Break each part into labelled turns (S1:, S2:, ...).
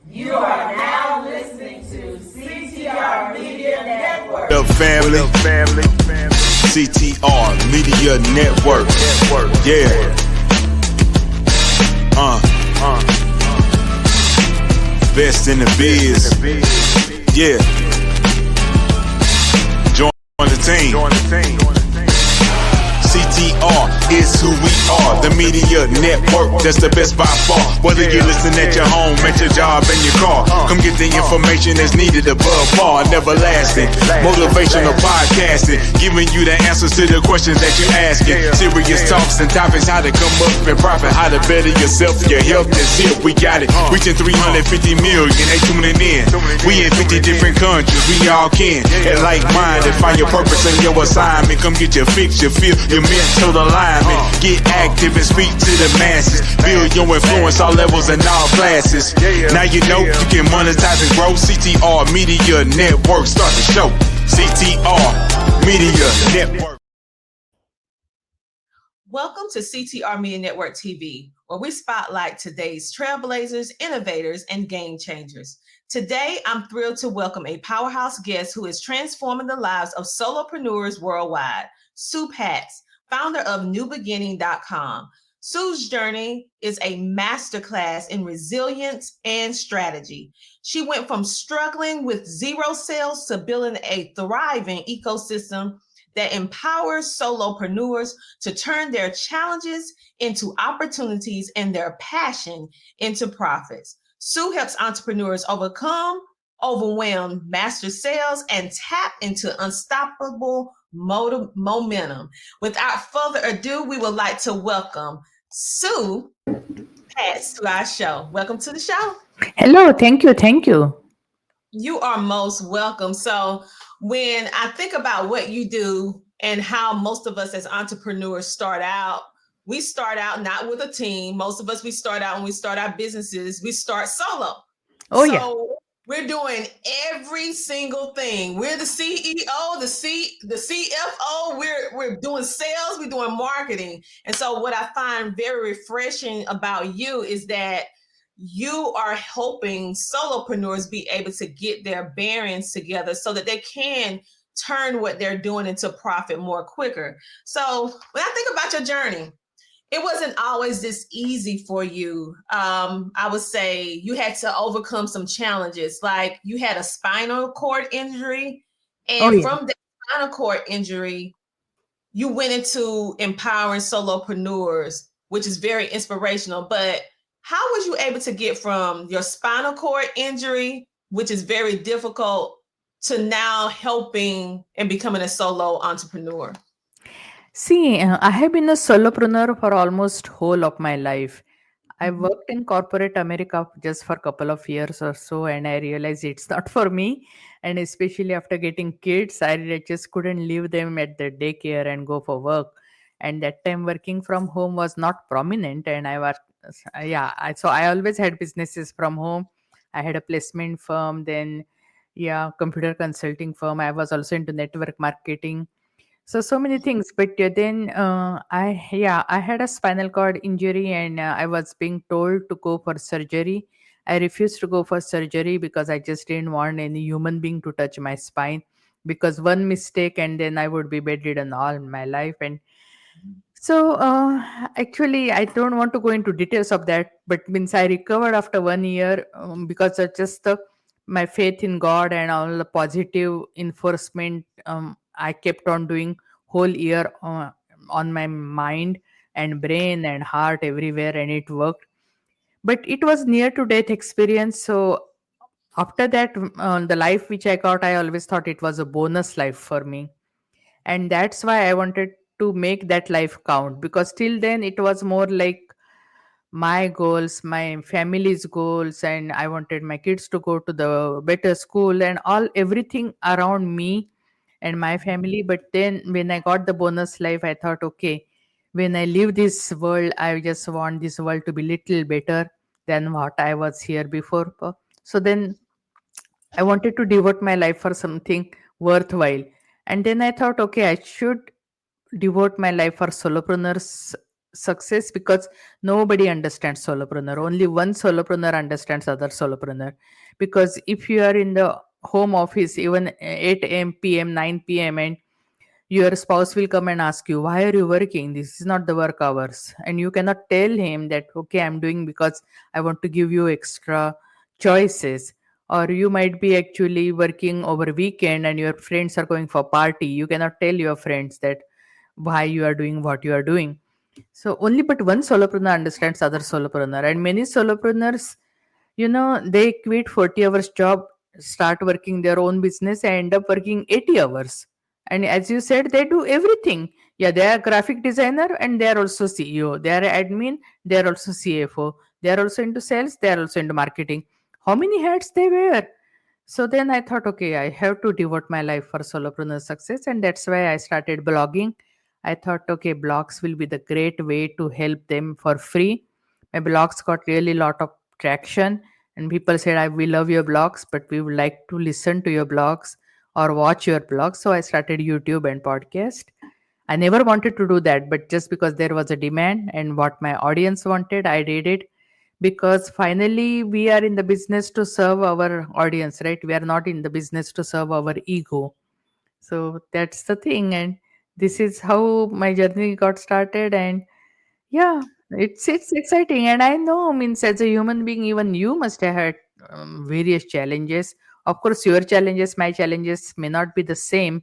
S1: You are now listening to CTR Media Network.
S2: The family, CTR Media Network. Yeah. Best in the biz. Yeah. Join the team. CTR is who we are, the media network, that's the best by far. Whether you listen at your home, at your job, in your car, come get the information that's needed above par. Never lasting, motivational podcasting, giving you the answers to the questions that you're asking. Serious talks and topics, how to come up and profit, how to better yourself, your health is here, we got it. Reaching 350 million, they tuning in. We in 50 different countries, we all can. And like-minded, find your purpose and your assignment. Come get your fix, your feel, your mental alignment. Get active and speak to the masses. Build your influence all levels and all classes. Now you know you can monetize and grow. CTR Media Network, start the show. CTR Media Network.
S3: Welcome to CTR Media Network TV, where we spotlight today's trailblazers, innovators, and game changers. Today, I'm thrilled to welcome a powerhouse guest who is transforming the lives of solopreneurs worldwide, Sue Patz, founder of nuBeginning.com. Sue's journey is a masterclass in resilience and strategy. She went from struggling with zero sales to building a thriving ecosystem that empowers solopreneurs to turn their challenges into opportunities and their passion into profits. Sue helps entrepreneurs overcome, overwhelm, master sales, and tap into unstoppable momentum. Without further ado, we would like to welcome Sue Patz to our show. Welcome to the show.
S4: Hello, thank you.
S3: You are most welcome. So when I think about what you do and how most of us as entrepreneurs start out, we start out not with a team. Most of us, we start out when we start our businesses, we start solo. We're doing every single thing. We're the CEO, the CFO. We're doing sales. We're doing marketing. And so what I find very refreshing about you is that you are helping solopreneurs be able to get their bearings together so that they can turn what they're doing into profit more quicker. So when I think about your journey, it wasn't always this easy for you. I would say you had to overcome some challenges, like you had a spinal cord injury, and from the spinal cord injury, you went into empowering solopreneurs, which is very inspirational. But how was you able to get from your spinal cord injury, which is very difficult, to now helping and becoming a solo entrepreneur?
S4: See, I have been a solopreneur for almost whole of my life. I worked in corporate America just for a couple of years or so, and I realized it's not for me. And especially after getting kids, I just couldn't leave them at the daycare and go for work. And that time, working from home was not prominent, and so I always had businesses from home. I had a placement firm, then computer consulting firm. I was also into network marketing, so many things. But then I had a spinal cord injury, and I was being told to go for surgery. I refused to go for surgery because I just didn't want any human being to touch my spine, because one mistake and then I would be bedridden all my life. And so actually I don't want to go into details of that, but means I recovered after 1 year, because of just my faith in God and all the positive enforcement I kept on doing whole year on my mind and brain and heart everywhere, and it worked. But it was near to death experience. So after that, the life which I got, I always thought it was a bonus life for me, and that's why I wanted to make that life count, because till then it was more like my goals, my family's goals, and I wanted my kids to go to the better school and all everything around me and my family. But then when I got the bonus life, I thought, okay, when I leave this world, I just want this world to be little better than what I was here before. So then I wanted to devote my life for something worthwhile. And then I thought, okay, I should devote my life for solopreneurs success because nobody understands solopreneur. Only one solopreneur understands other solopreneur. Because if you are in the home office even 8 a.m., p.m., 9 p.m., and your spouse will come and ask you, why are you working? This is not the work hours. And you cannot tell him that, okay, I'm doing because I want to give you extra choices. Or you might be actually working over weekend and your friends are going for party. You cannot tell your friends that why you are doing what you are doing. So only but one solopreneur understands other solopreneur. And many solopreneurs, they quit 40 hours job, start working their own business, and end up working 80 hours. And as you said, they do everything. Yeah, they are graphic designer and they are also CEO. They are admin, they are also CFO. They are also into sales, they are also into marketing. How many hats they wear? So then I thought, okay, I have to devote my life for solopreneur success, and that's why I started blogging. I thought, okay, blogs will be the great way to help them for free. My blogs got really lot of traction, and people said, we love your blogs, but we would like to listen to your blogs or watch your blogs. So I started YouTube and podcast. I never wanted to do that, but just because there was a demand and what my audience wanted, I did it. Because finally we are in the business to serve our audience, right? We are not in the business to serve our ego. So that's the thing, and this is how my journey got started. And yeah, it's exciting. And I know, means as a human being, even you must have had various challenges. Of course, your challenges, my challenges may not be the same,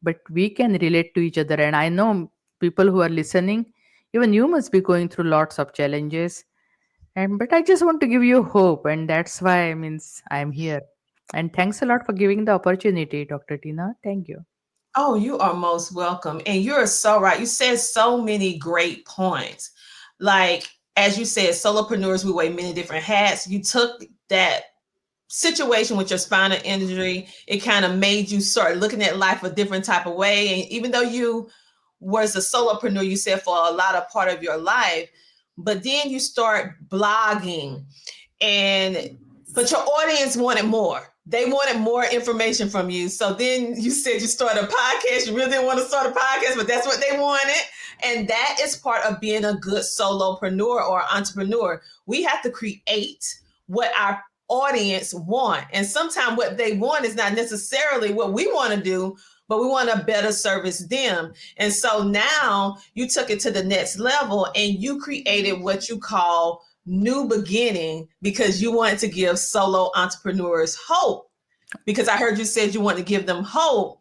S4: but we can relate to each other. And I know people who are listening, even you must be going through lots of challenges. And but I just want to give you hope, and that's why means I'm here. And thanks a lot for giving the opportunity, Dr. Tina. Thank you.
S3: Oh, you are most welcome. And you're so right. You said so many great points. Like, as you said, solopreneurs, we wear many different hats. You took that situation with your spinal injury, it kind of made you start looking at life a different type of way. And even though you was a solopreneur, you said for a lot of part of your life, but then you start blogging, and but your audience wanted more. They wanted more information from you. So then you said you started a podcast. You really didn't want to start a podcast, but that's what they wanted. And that is part of being a good solopreneur or entrepreneur. We have to create what our audience want. And sometimes what they want is not necessarily what we want to do, but we want to better service them. And so now you took it to the next level and you created what you call nuBeginning, because you wanted to give solo entrepreneurs hope. Because I heard you said you want to give them hope.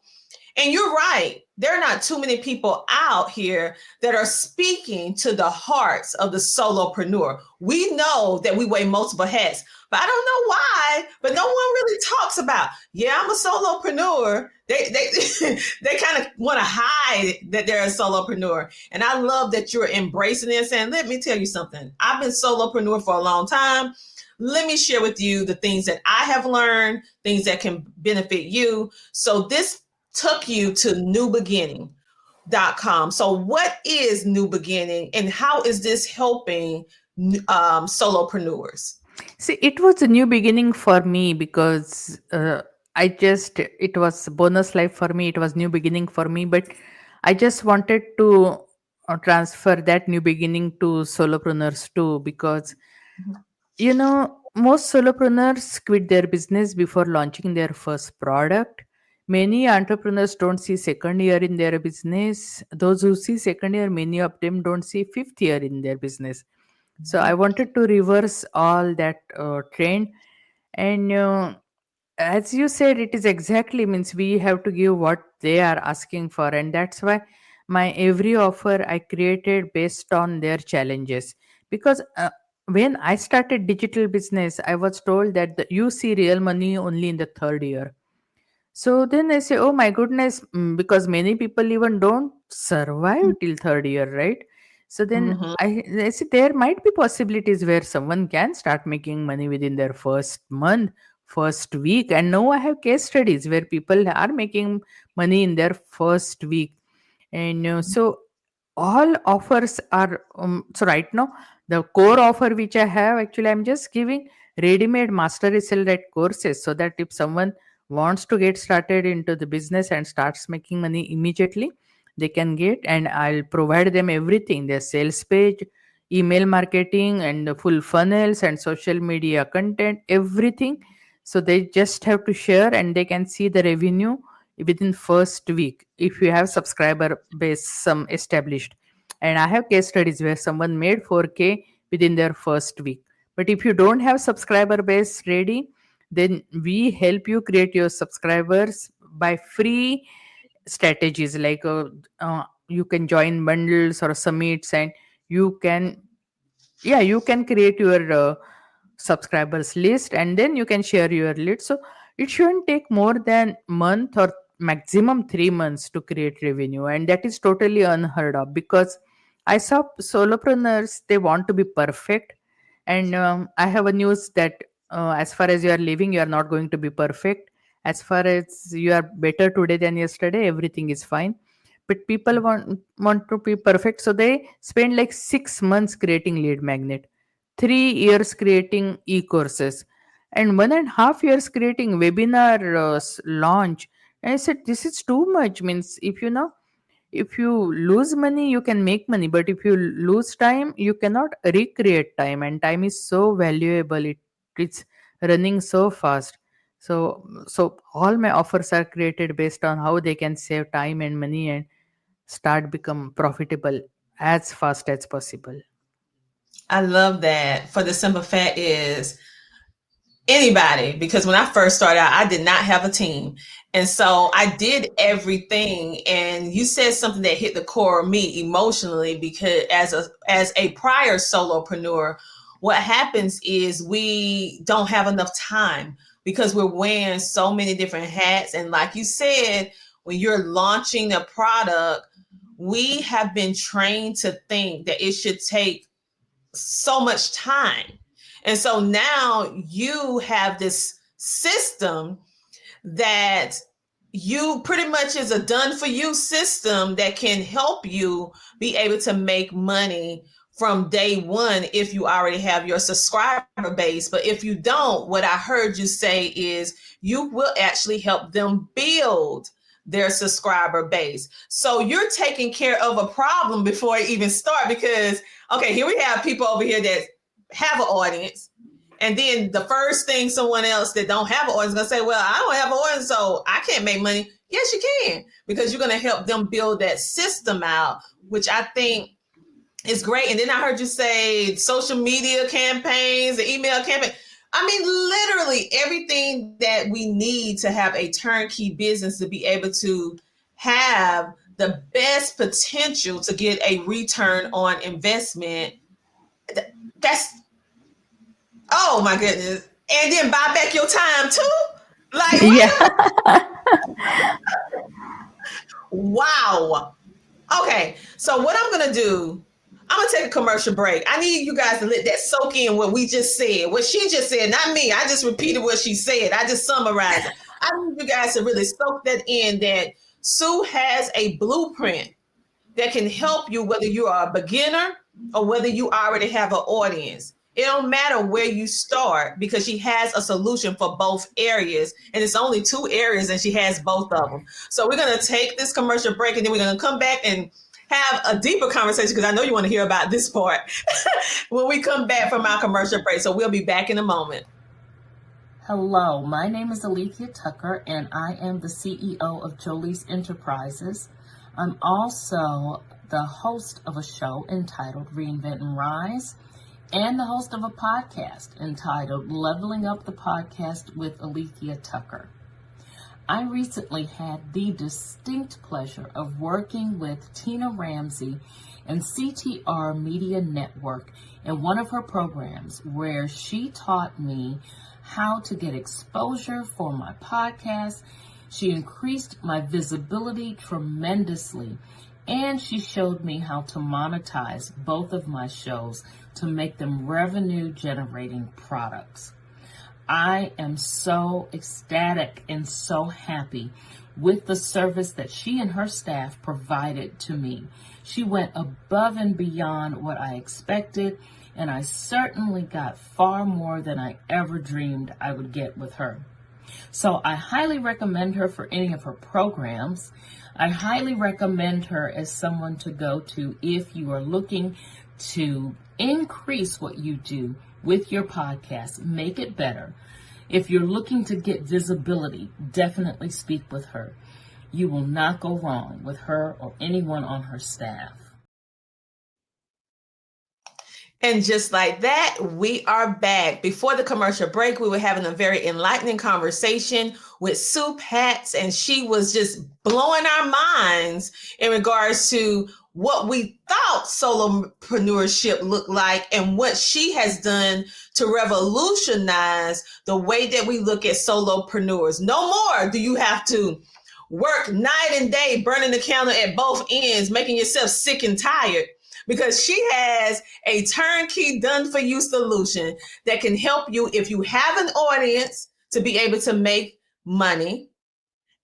S3: And you're right. There are not too many people out here that are speaking to the hearts of the solopreneur. We know that we wear multiple hats, but I don't know why, but no one really talks about, yeah, I'm a solopreneur. They kind of want to hide that they're a solopreneur. And I love that you're embracing this. And let me tell you something. I've been solopreneur for a long time. Let me share with you the things that I have learned, things that can benefit you. So this took you to nuBeginning.com. So what is nuBeginning and how is this helping solopreneurs?
S4: See, it was a new beginning for me because it was bonus life for me. It was new beginning for me, but I just wanted to transfer that new beginning to solopreneurs too, because most solopreneurs quit their business before launching their first product. Many entrepreneurs don't see second year in their business. Those who see second year, many of them don't see fifth year in their business. So I wanted to reverse all that trend. And as you said, it is exactly means we have to give what they are asking for, and that's why my every offer I created based on their challenges. Because when I started digital business, I was told that you see real money only in the third year. So then I say, oh my goodness, because many people even don't survive till third year, right? So then
S3: Mhm.
S4: I say there might be possibilities where someone can start making money within their first month, first week. And now I have case studies where people are making money in their first week. And so all offers are, so right now, the core offer which I have, actually, I'm just giving ready-made mastery skill right courses so that if someone wants to get started into the business and starts making money immediately, they can get, and I'll provide them everything: their sales page, email marketing, and the full funnels and social media content, everything. So they just have to share, and they can see the revenue within first week if you have subscriber base some established. And I have case studies where someone made 4K within their first week. But if you don't have subscriber base ready, then we help you create your subscribers by free strategies, like you can join bundles or summits, and you can, yeah, you can create your subscribers list, and then you can share your lead. So it shouldn't take more than month or maximum 3 months to create revenue, and that is totally unheard of, because I saw solopreneurs, they want to be perfect. And I have a news that as far as you are living, you are not going to be perfect. As far as you are better today than yesterday, everything is fine. But people want to be perfect, so they spend like 6 months creating lead magnet, 3 years creating e-courses, and 1.5 years creating webinar launch. And I said, this is too much. Means, if you lose money, you can make money, but if you lose time, you cannot recreate time, and time is so valuable. It's running so fast. So all my offers are created based on how they can save time and money and start become profitable as fast as possible.
S3: I love that. For the simple fact is, anybody, because when I first started out, I did not have a team. And so I did everything. And you said something that hit the core of me emotionally, because as a prior solopreneur, what happens is we don't have enough time because we're wearing so many different hats. And like you said, when you're launching a product, we have been trained to think that it should take so much time. And so now you have this system that you pretty much is a done for you system that can help you be able to make money from day one if you already have your subscriber base. But if you don't, what I heard you say is you will actually help them build their subscriber base. So you're taking care of a problem before it even start, because okay, here we have people over here that have an audience. And then the first thing someone else that don't have an audience is going to say, well, I don't have an audience, so I can't make money. Yes, you can, because you're going to help them build that system out, which I think is great. And then I heard you say social media campaigns, the email campaign. I mean, literally everything that we need to have a turnkey business to be able to have the best potential to get a return on investment. That's, oh my goodness. And then buy back your time too. Like,
S4: Yeah.
S3: wow. Okay. So what I'm going to do, I'm going to take a commercial break. I need you guys to let that soak in what we just said, what she just said, not me. I just repeated what she said. I just summarized it. I need you guys to really soak that in, that Sue has a blueprint that can help you, whether you are a beginner or whether you already have an audience. It don't matter where you start, because she has a solution for both areas. And it's only 2 areas and she has both of them. So we're going to take this commercial break, and then we're going to come back and have a deeper conversation, because I know you want to hear about this part when we come back from our commercial break. So we'll be back in a moment.
S1: Hello, my name is Alethea Tucker, and I am the CEO of Jolie's Enterprises. I'm also the host of a show entitled Reinvent and Rise, and the host of a podcast entitled Leveling Up the Podcast with Alethea Tucker. I recently had the distinct pleasure of working with Tina Ramsay and CTR Media Network in one of her programs, where she taught me how to get exposure for my podcast. She increased my visibility tremendously, and she showed me how to monetize both of my shows to make them revenue generating products. I am so ecstatic and so happy with the service that she and her staff provided to me. She went above and beyond what I expected, and I certainly got far more than I ever dreamed I would get with her. So I highly recommend her for any of her programs. I highly recommend her as someone to go to if you are looking to increase what you do with your podcast, make it better. If you're looking to get visibility, definitely speak with her. You will not go wrong with her or anyone on her staff.
S3: And just like that, we are back. Before the commercial break, we were having a very enlightening conversation with Sue Patz, and she was just blowing our minds in regards to what we thought solopreneurship looked like and what she has done to revolutionize the way that we look at solopreneurs. No more do you have to work night and day, burning the candle at both ends, making yourself sick and tired, because she has a turnkey done-for-you solution that can help you if you have an audience to be able to make money.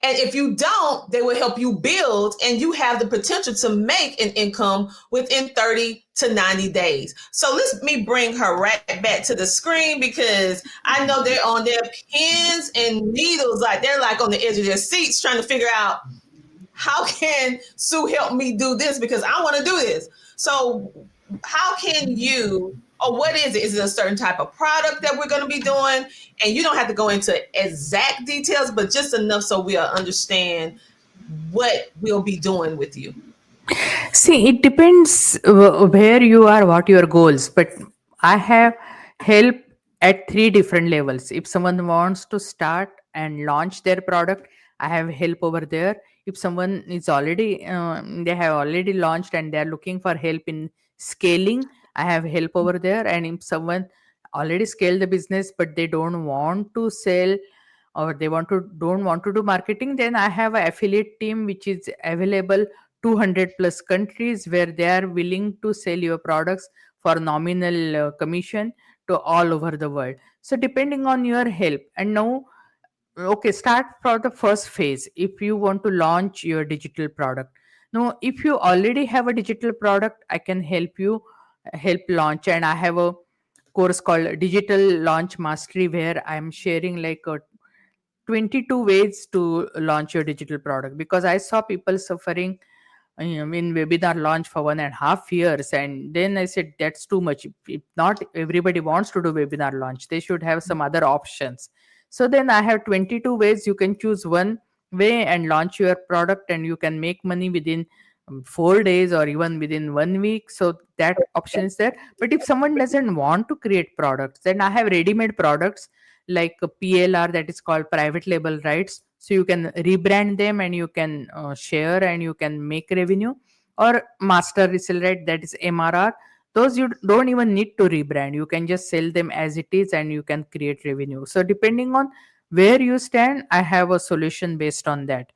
S3: And if you don't, they will help you build, and you have the potential to make an income within 30 to 90 days. So let me bring her right back to the screen, because I know they're on their pins and needles, like they're like on the edge of their seats trying to figure out, how can Sue help me do this? Because I want to do this. So how can you, or what is it? Is it a certain type of product that we're going to be doing? And you don't have to go into exact details, but just enough so we'll understand what we'll be doing with you.
S4: See, it depends where you are, what your goals. But I have help at three different levels. If someone wants to start and launch their product, I have help over there. If someone is already, they have already launched and they are looking for help in scaling, I have help over there. And if someone already scaled the business but they don't want to sell, or they don't want to do marketing, then I have an affiliate team which is available 200 plus countries, where they are willing to sell your products for nominal commission to all over the world. So depending on your help. And now, okay, start for the first phase. If you want to launch your digital product, now if you already have a digital product, I can help you help launch. And I have a course called Digital Launch Mastery, where I'm sharing like 22 ways to launch your digital product, because I saw people suffering in webinar launch for 1.5 years, and then I said that's too much. If not everybody wants to do webinar launch, they should have some other options. So then I have 22 ways. You can choose one way and launch your product, and you can make money within 4 days or even within 1 week. So that option is there. But if someone doesn't want to create products, then I have ready-made products like a PLR, that is called private label rights. So you can rebrand them and you can share and you can make revenue. Or master resale right, that is MRR. Those you don't even need to rebrand. You can just sell them as it is and you can create revenue. So depending on where you stand, I have a solution based on that.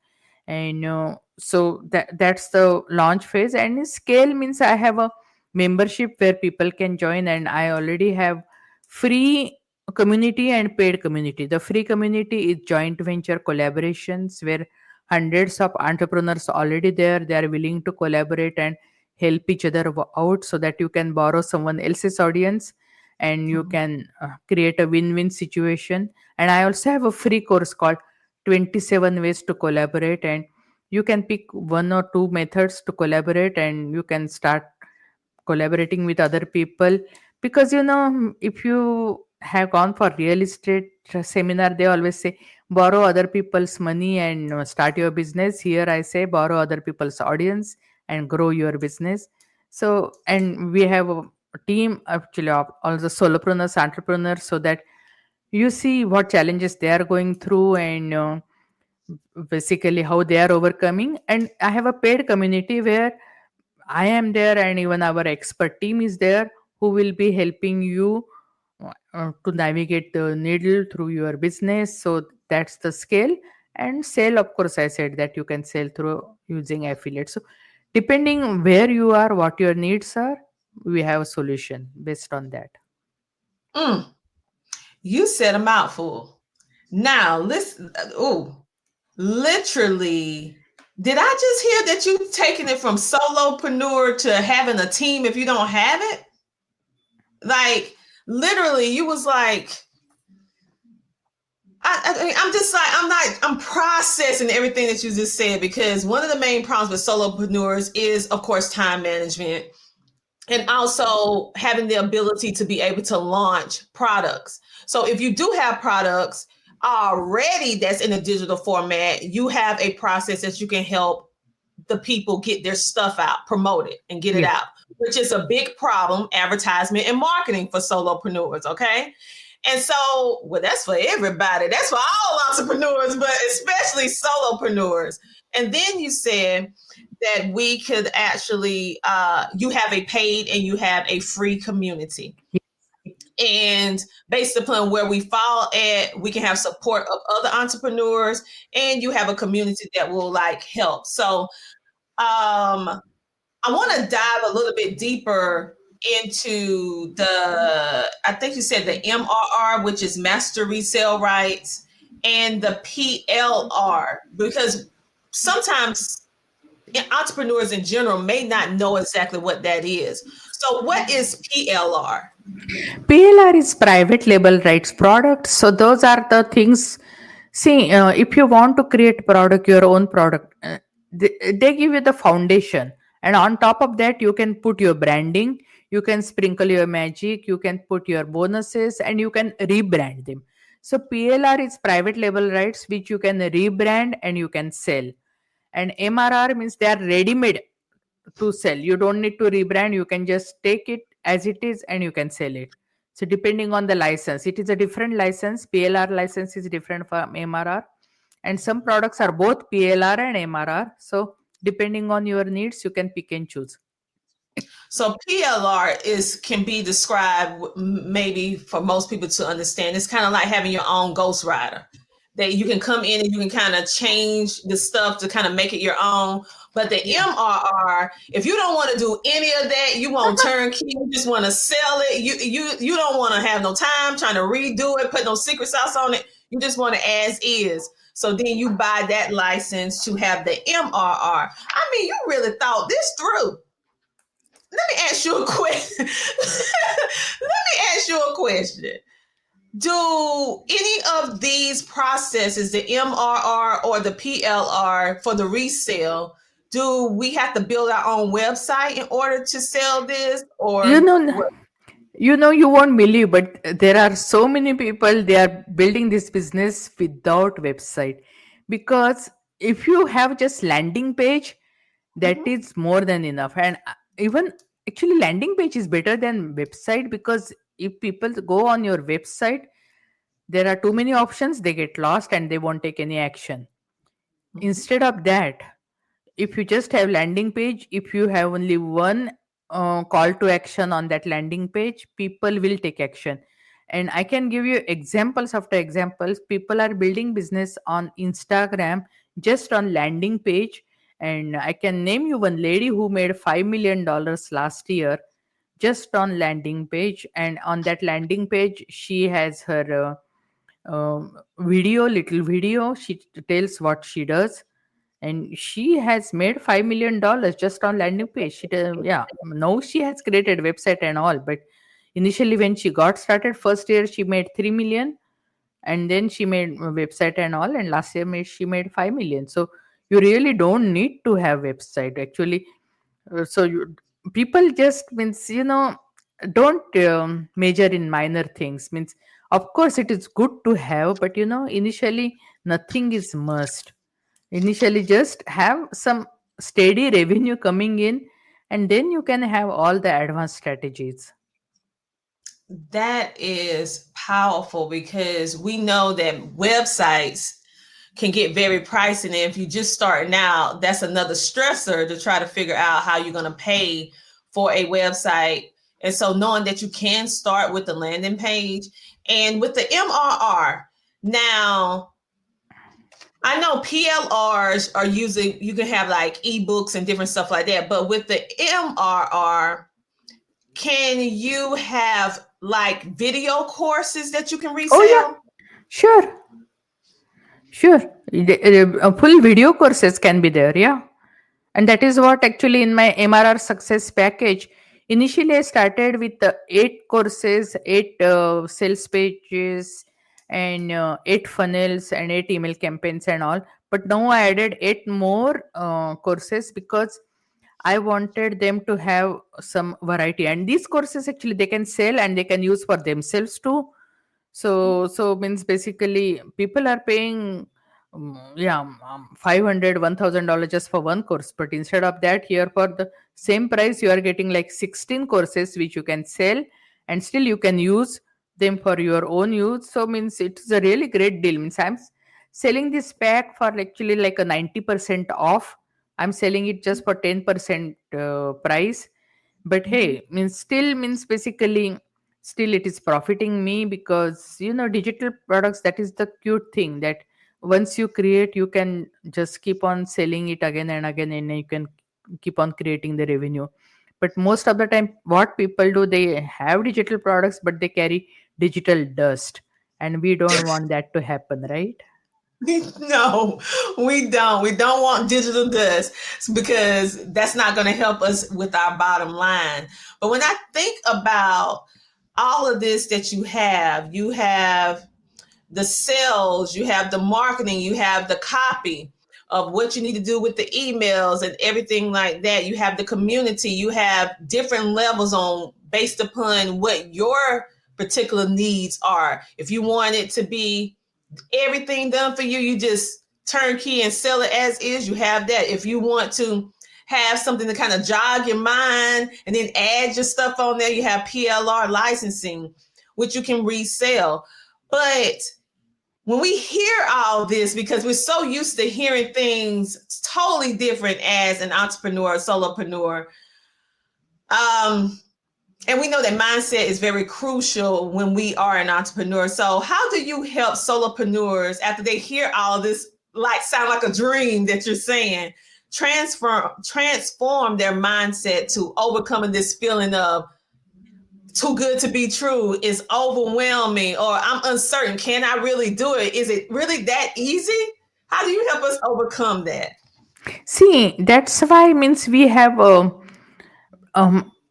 S4: And so that's the launch phase. And scale means I have a membership where people can join, and I already have free community and paid community. The free community is joint venture collaborations, where hundreds of entrepreneurs already there. They are willing to collaborate and help each other out, so that you can borrow someone else's audience and you can create a win-win situation. And I also have a free course called 27 ways to collaborate, and you can pick one or two methods to collaborate and you can start collaborating with other people. Because if you have gone for real estate seminar, they always say borrow other people's money and start your business. Here I say borrow other people's audience and grow your business. So, and we have a team actually of all the solopreneurs, entrepreneurs, so that you see what challenges they are going through, and basically how they are overcoming. And I have a paid community where I am there, and even our expert team is there, who will be helping you to navigate the needle through your business. So that's the scale. And sale, of course, I said that you can sell through using affiliates. So depending where you are, what your needs are, we have a solution based on that.
S3: You said a mouthful. Now, listen. Literally, did I just hear that you taking it from solopreneur to having a team if you don't have it? Like, literally, you was like, I mean, I'm just like, I'm processing everything that you just said, because one of the main problems with solopreneurs is, of course, time management, and also having the ability to be able to launch products. So if you do have products already that's in a digital format, you have a process that you can help the people get their stuff out, promote it, and get it
S4: Yes.
S3: out, which is a big problem, advertisement and marketing for solopreneurs. Okay. And so, well, that's for everybody. That's for all entrepreneurs, but especially solopreneurs. And then you said that we could actually, you have a paid and you have a free community. And based upon where we fall at, we can have support of other entrepreneurs, and you have a community that will like help. So, I want to dive a little bit deeper into I think you said the MRR, which is master resale rights, and the PLR, because sometimes entrepreneurs in general may not know exactly what that is. So, what is PLR?
S4: PLR is private label rights product. So those are the things. See, if you want to create product, your own product, they give you the foundation, and on top of that, you can put your branding, you can sprinkle your magic, you can put your bonuses, and you can rebrand them. So PLR is private label rights which you can rebrand and you can sell, and MRR means they are ready made to sell. You don't need to rebrand, you can just take it as it is and you can sell it. So depending on the license, it is a different license. PLR license is different from MRR, and some products are both PLR and MRR. So depending on your needs, you can pick and choose.
S3: So PLR can be described, maybe for most people to understand. It's kind of like having your own ghostwriter, that you can come in and you can kind of change the stuff to kind of make it your own. But the MRR, if you don't want to do any of that, you want turnkey, you just want to sell it. You don't want to have no time trying to redo it, put no secret sauce on it. You just want it as is. So then you buy that license to have the MRR. I mean, you really thought this through. Let me ask you a question. Let me ask you a question. Do any of these processes, the MRR or the PLR for the resale, do we have to build our own website in order to sell this,
S4: You
S3: or
S4: know,
S3: what?
S4: you won't believe, but there are so many people they are building this business without website, because if you have just landing page, that
S3: Mhm.
S4: is more than enough. And even actually landing page is better than website, because if people go on your website, there are too many options, they get lost and they won't take any action.
S3: Mhm.
S4: Instead of that, if you just have landing page, if you have only one call to action on that landing page, people will take action. And I can give you examples after examples. People are building business on Instagram just on landing page, and I can name you one lady who made $5 million last year just on landing page. And on that landing page she has her little video, she tells what she does, and she has made $5 million just on landing page. Yeah, now she has created website and all, but initially when she got started, first year she made 3 million, and then she made a website and all, and last year she made 5 million. So you really don't need to have website actually. So people just means, don't major in minor things. Means, of course it is good to have, but initially nothing is must. Initially just have some steady revenue coming in, and then you can have all the advanced strategies.
S3: That is powerful, because we know that websites can get very pricey. And if you just starting out, that's another stressor to try to figure out how you're going to pay for a website. And so knowing that you can start with the landing page and with the MRR. Now, I know PLRs are using, you can have like ebooks and different stuff like that. But with the MRR, can you have like video courses that you can
S4: Oh yeah,
S3: resell?
S4: sure. Sure. Full video courses can be there, yeah. And that is what actually in my MRR success package. Initially, I started with 8 courses, 8 sales pages, and 8 funnels and 8 email campaigns and all. But now I added 8 more courses because I wanted them to have some variety. And these courses actually they can sell and they can use for themselves too. So means basically people are paying 500 $1,000 just for one course, but instead of that, here for the same price you are getting like 16 courses which you can sell, and still you can use them for your own use. So means it's a really great deal. Means selling this pack for actually like a 90% off. I'm selling it just for 10% price. But hey, means still means basically still it is profiting me, because digital products, that is the cute thing, that once you create you can just keep on selling it again and again, and you can keep on creating the revenue. But most of the time what people do, they have digital products but they carry digital dust, and we don't want that to happen, right?
S3: No, we don't. We don't want digital dust because that's not going to help us with our bottom line. But when I think about all of this that you have the sales, you have the marketing, you have the copy of what you need to do with the emails and everything like that. You have the community, you have different levels on based upon what your particular needs are. If you want it to be everything done for you, you just turnkey and sell it as is, you have that. If you want to have something to kind of jog your mind and then add your stuff on there, you have PLR licensing, which you can resell. But when we hear all this, because we're so used to hearing things totally different as an entrepreneur, solopreneur, and we know that mindset is very crucial when we are an entrepreneur. So how do you help solopreneurs after they hear all of this, like sound like a dream that you're saying, transform their mindset to overcoming this feeling of too good to be true, is overwhelming, or I'm uncertain, can I really do it? Is it really that easy? How do you help us overcome that?
S4: See, that's why means we have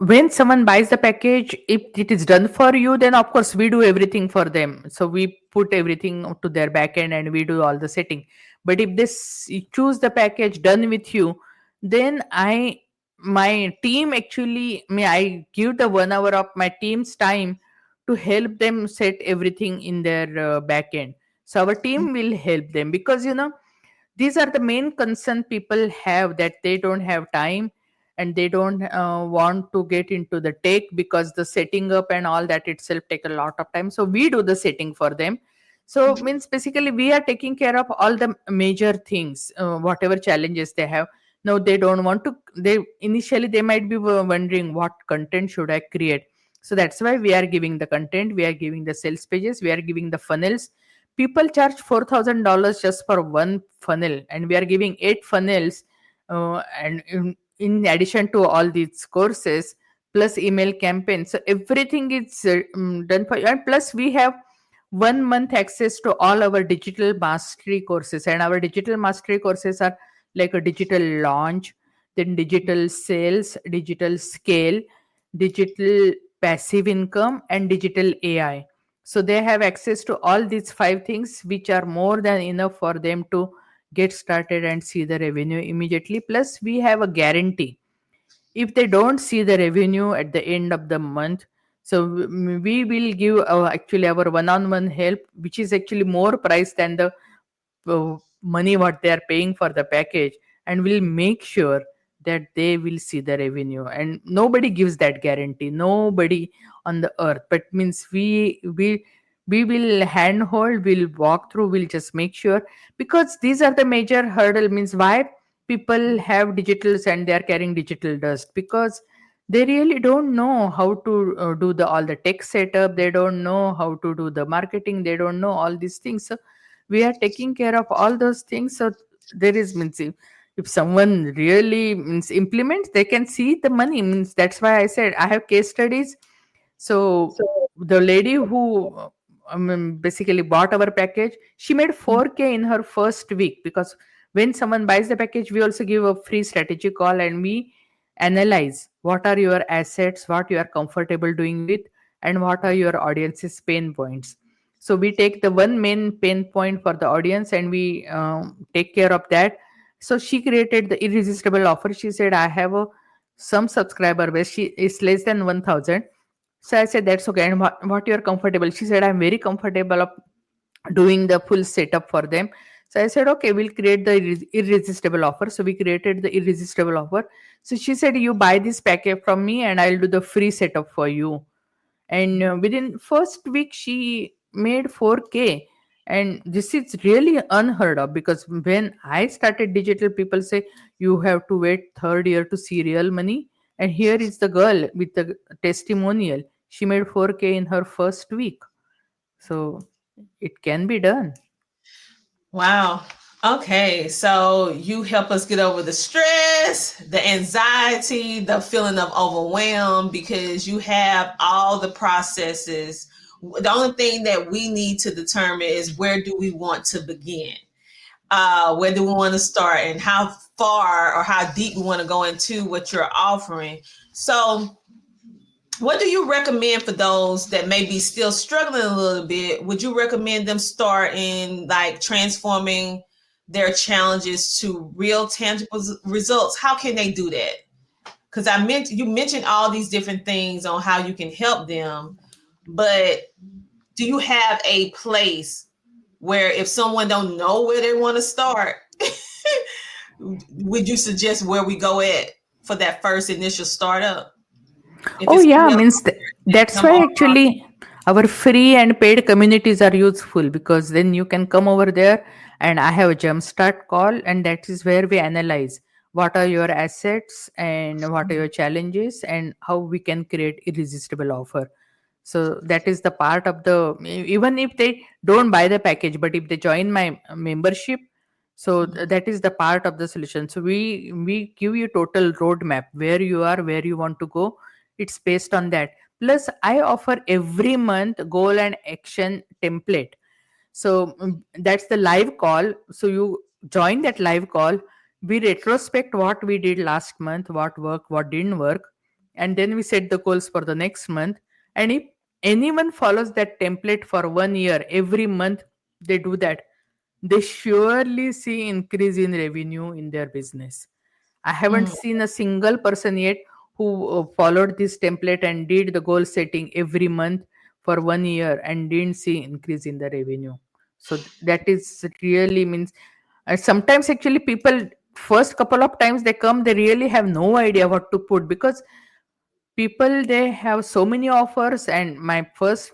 S4: when someone buys the package, if it is done for you, then of course we do everything for them. So we put everything to their backend and we do all the setting. But if you choose the package done with you, then my team actually me I give the 1 hour of my team's time to help them set everything in their backend. So our team will help them, because these are the main concern people have, that they don't have time and they don't want to get into the tech, because the setting up and all that itself take a lot of time, so we do the setting for them. So means basically we are taking care of all the major things, whatever challenges they have. Now they don't want to, they initially they might be wondering what content should I create. So that's why we are giving the content, we are giving the sales pages, we are giving the funnels. People charge $4,000 just for one funnel, and we are giving 8 funnels, and in addition to all these courses plus email campaigns, so everything is done for you. And plus we have 1 month access to all our digital mastery courses, and our digital mastery courses are like a digital launch, then digital sales, digital scale, digital passive income, and digital AI. So they have access to all these 5 things, which are more than enough for them to get started and see the revenue immediately. Plus we have a guarantee, if they don't see the revenue at the end of the month, so we will give actually our one-on-one help, which is actually more price than the money what they are paying for the package, and we'll make sure that they will see the revenue. And nobody gives that guarantee, nobody on the earth, but means we will handhold, we'll walk through, we'll just make sure, because these are the major hurdle. Means why people have digitals and they are carrying digital dust, because they really don't know how to do the all the tech setup, they don't know how to do the marketing, they don't know all these things. So we are taking care of all those things. So there is means if someone really means implements, they can see the money. Means that's why I said I have case studies. So the lady who basically bought our package, she made 4K in her first week, because when someone buys the package, we also give a free strategy call and we analyze what are your assets, what you are comfortable doing with, and what are your audience's pain points. So we take the one main pain point for the audience and we take care of that. So she created the irresistible offer. She said, I have some subscriber base. She is less than 1,000. So I said, that's okay. And what you're comfortable? She said, I'm very comfortable of doing the full setup for them. So I said, okay, we'll create the irresistible offer. So we created the irresistible offer. So she said, you buy this package from me and I'll do the free setup for you. And within first week she made 4K. And this is really unheard of, because when I started digital, people say you have to wait third year to see real money. And here is the girl with the testimonial. She made 4K in her first week. So it can be done.
S3: Wow. Okay. So you help us get over the stress, the anxiety, the feeling of overwhelm, because you have all the processes. The only thing that we need to determine is where do we want to begin? Where do we want to start, and how far or how deep we want to go into what you're offering. So what do you recommend for those that may be still struggling a little bit? Would you recommend them start in like transforming their challenges to real tangible results? How can they do that? Because you mentioned all these different things on how you can help them, but do you have a place where if someone don't know where they want to start, would you suggest where we go at for that first initial startup? If
S4: Oh
S3: it's
S4: yeah,
S3: real,
S4: means that's
S3: come
S4: why
S3: on.
S4: actually our free and paid communities are useful, because then you can come over there and I have a jumpstart call, and that is where we analyze what are your assets and what are your challenges and how we can create irresistible offer. So that is the part of the, even if they don't buy the package, but if they join my membership, so that is the part of the solution. So we give you total roadmap where you are, where you want to go. It's based on that. Plus I offer every month goal and action template. So that's the live call. So you join that live call. We retrospect what we did last month, what worked, what didn't work, and then we set the goals for the next month. And if anyone follows that template for 1 year, every month they do that, they surely see increase in revenue in their business. I haven't
S3: Mm,
S4: seen a single person yet who followed this template and did the goal setting every month for 1 year and didn't see increase in the revenue. So that is really means, sometimes actually people first couple of times they come, they really have no idea what to put, because people they have so many offers. And my first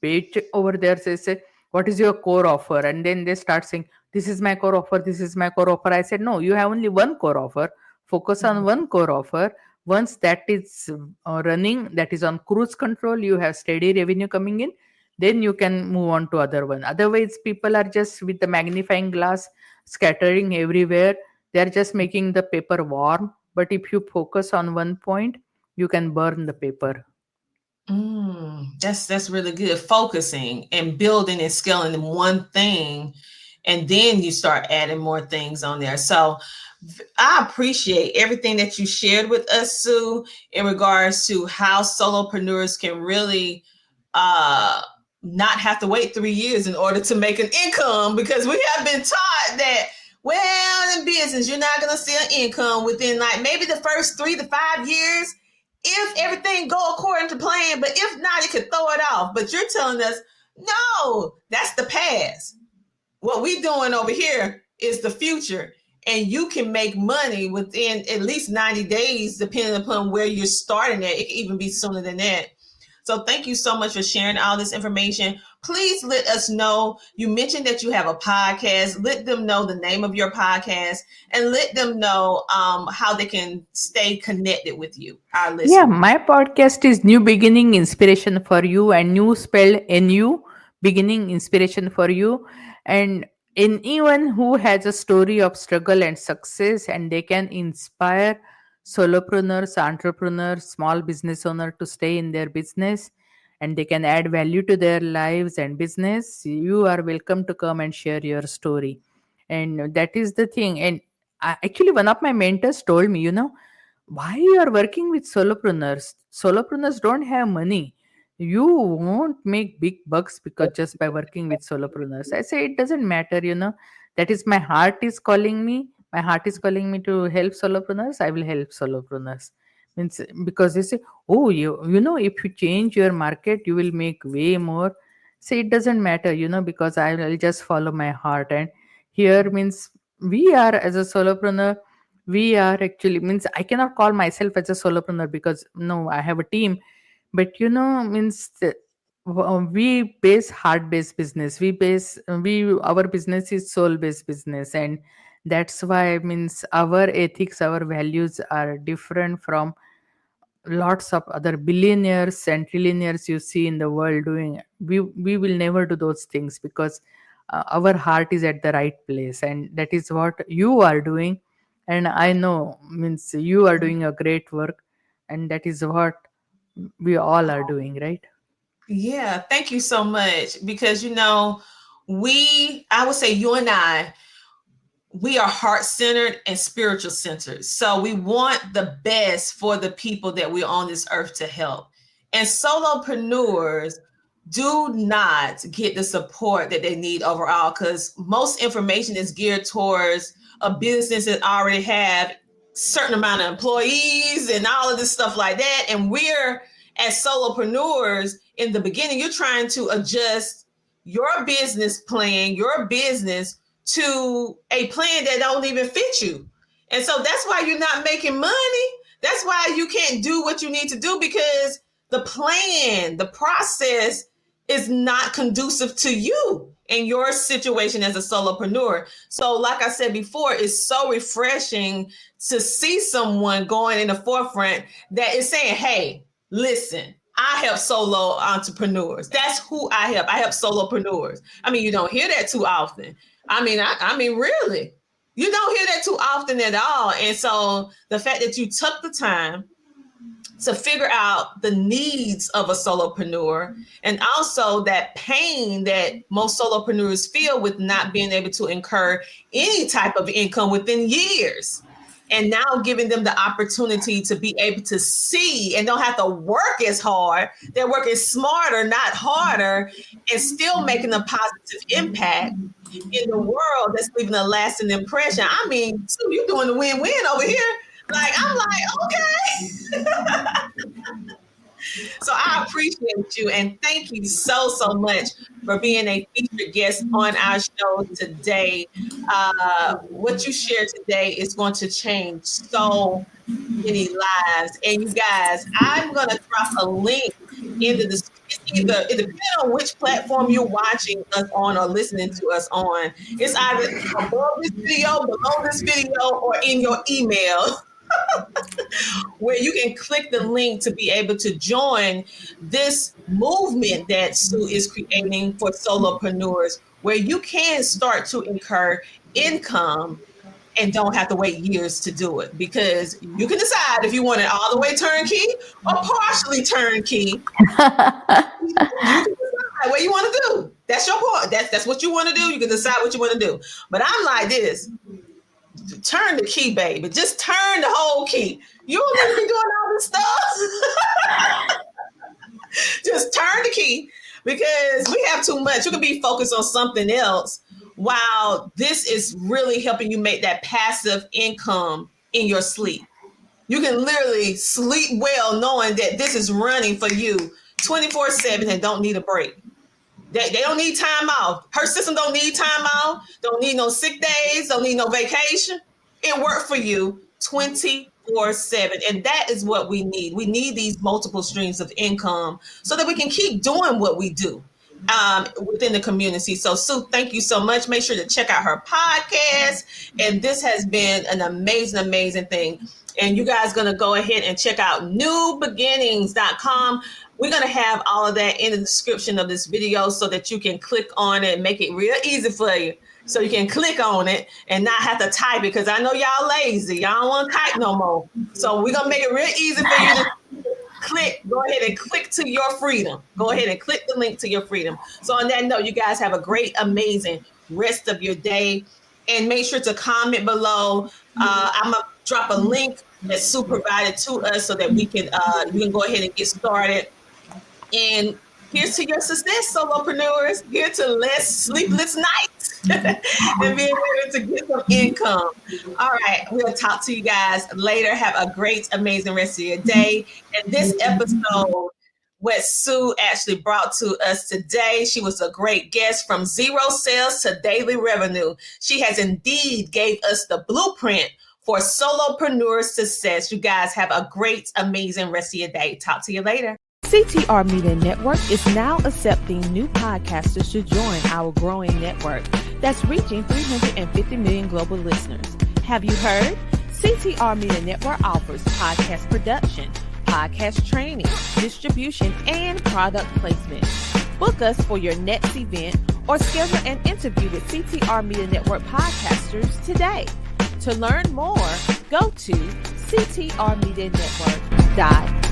S4: page over there says, what is your core offer? And then they start saying, this is my core offer, this is my core offer. I said, no, you have only one core offer. Focus on
S3: mm,
S4: one core offer. Once that is running, that is on cruise control, you have steady revenue coming in, then you can move on to other one. Otherwise people are just with the magnifying glass scattering everywhere. They are just making the paper warm. But if you focus on one point, you can burn the paper.
S3: that's really good. Focusing and building and scaling in one thing, and then you start adding more things on there. So I appreciate everything that you shared with us, Sue, in regards to how solopreneurs can really uh, not have to wait 3 years in order to make an income, because we have been taught that, well, in business, you're not going to see an income within like maybe the first 3 to 5 years if everything go according to plan. But if not, you can throw it off. But you're telling us, no, that's the past. What we doing over here is the future, and you can make money within at least 90 days, depending upon where you're starting at. It can even be sooner than that. So thank you so much for sharing all this information. Please let us know. You mentioned that you have a podcast. Let them know the name of your podcast, and let them know how they can stay connected with you, our
S4: Yeah,
S3: listeners.
S4: my podcast is New Beginning Inspiration for You, and new spelled NU, beginning inspiration for you. And anyone who has a story of struggle and success, and they can inspire solopreneurs, entrepreneurs, small business owner to stay in their business, and they can add value to their lives and business. You are welcome to come and share your story. And that is the thing. And actually, one of my mentors told me, why you are working with solopreneurs? Solopreneurs don't have money. you won't make big bucks because just by working with solopreneurs. I say it doesn't matter, that is my heart is calling me. My heart is calling me to help solopreneurs. I will help solopreneurs. Means because they say, oh, if you change your market, you will make way more. Say it doesn't matter, because I will just follow my heart. And here means we are as a solopreneur, we are actually means I cannot call myself as a solopreneur because no, I have a team. But means we base heart based business, we our business is soul based business, and that's why means our ethics, our values are different from lots of other billionaires and trillionaires you see in the world doing. We will never do those things because our heart is at the right place, and that is what you are doing. And I know means you are doing a great work, and that is what we all are doing, right?
S3: Yeah, thank you so much. Because I would say you and I, we are heart centered and spiritual centered. So we want the best for the people that we're on this earth to help. And solopreneurs do not get the support that they need overall, because most information is geared towards a business that already have certain amount of employees and all of this stuff like that. And we're, as solopreneurs, in the beginning, you're trying to adjust your business plan, your business, to a plan that don't even fit you. And so that's why you're not making money. That's why you can't do what you need to do, because the plan, the process is not conducive to you in your situation as a solopreneur. So like I said before, it's so refreshing to see someone going in the forefront that is saying, hey, listen, I help solo entrepreneurs. That's who I help. I help solopreneurs. I mean, you don't hear that too often. I mean, really, you don't hear that too often at all. And so the fact that you took the time to figure out the needs of a solopreneur, and also that pain that most solopreneurs feel with not being able to incur any type of income within years. And now giving them the opportunity to be able to see and don't have to work as hard. They're working smarter, not harder, and still making a positive impact in the world that's leaving a lasting impression. I mean, so you're doing the win-win over here. Like, I'm like, okay. So I appreciate you, and thank you so much for being a featured guest on our show today. What you shared today is going to change so many lives. And you guys, I'm going to drop a link in the description. It depends on which platform you're watching us on or listening to us on. It's either above this video, below this video, or in your email, where you can click the link to be able to join this movement that Sue is creating for solopreneurs, where you can start to incur income and don't have to wait years to do it, because you can decide if you want it all the way turnkey or partially turnkey. You can decide what you want to do. That's your part. That's what you want to do. You can decide what you want to do. But I'm like this. Turn the key, baby. Just turn the whole key. You don't need to be doing all this stuff. Just turn the key, because we have too much. You can be focused on something else while this is really helping you make that passive income in your sleep. You can literally sleep well knowing that this is running for you 24/7 and don't need a break. They don't need time off. Her system don't need time off. Don't need no sick days. Don't need no vacation. It worked for you 24/7. And that is what we need. We need these multiple streams of income so that we can keep doing what we do within the community. So Sue, thank you so much. Make sure to check out her podcast. And this has been an amazing thing. And you guys going to go ahead and check out nubeginnings.com. We're going to have all of that in the description of this video so that you can click on it and make it real easy for you. So you can click on it and not have to type it, because I know y'all lazy. Y'all don't want to type no more. So we're going to make it real easy for you to go ahead and click to your freedom. Go ahead and click the link to your freedom. So on that note, you guys have a great, amazing rest of your day. And make sure to comment below. I'm going to drop a link that Sue provided to us so that we can you can go ahead and get started And here's to your success, solopreneurs. Here to less sleepless nights and being able to get some income. All right, we'll talk to you guys later. Have a great, amazing rest of your day. And this episode, what Sue actually brought to us today, she was a great guest. From zero sales to daily revenue, she has indeed gave us the blueprint for solopreneur success. You guys have a great, amazing rest of your day. Talk to you later.
S5: CTR Media Network is now accepting new podcasters to join our growing network that's reaching 350 million global listeners. Have you heard? CTR Media Network offers podcast production, podcast training, distribution, and product placement. Book us for your next event or schedule an interview with CTR Media Network podcasters today. To learn more, go to ctrmedianetwork.com.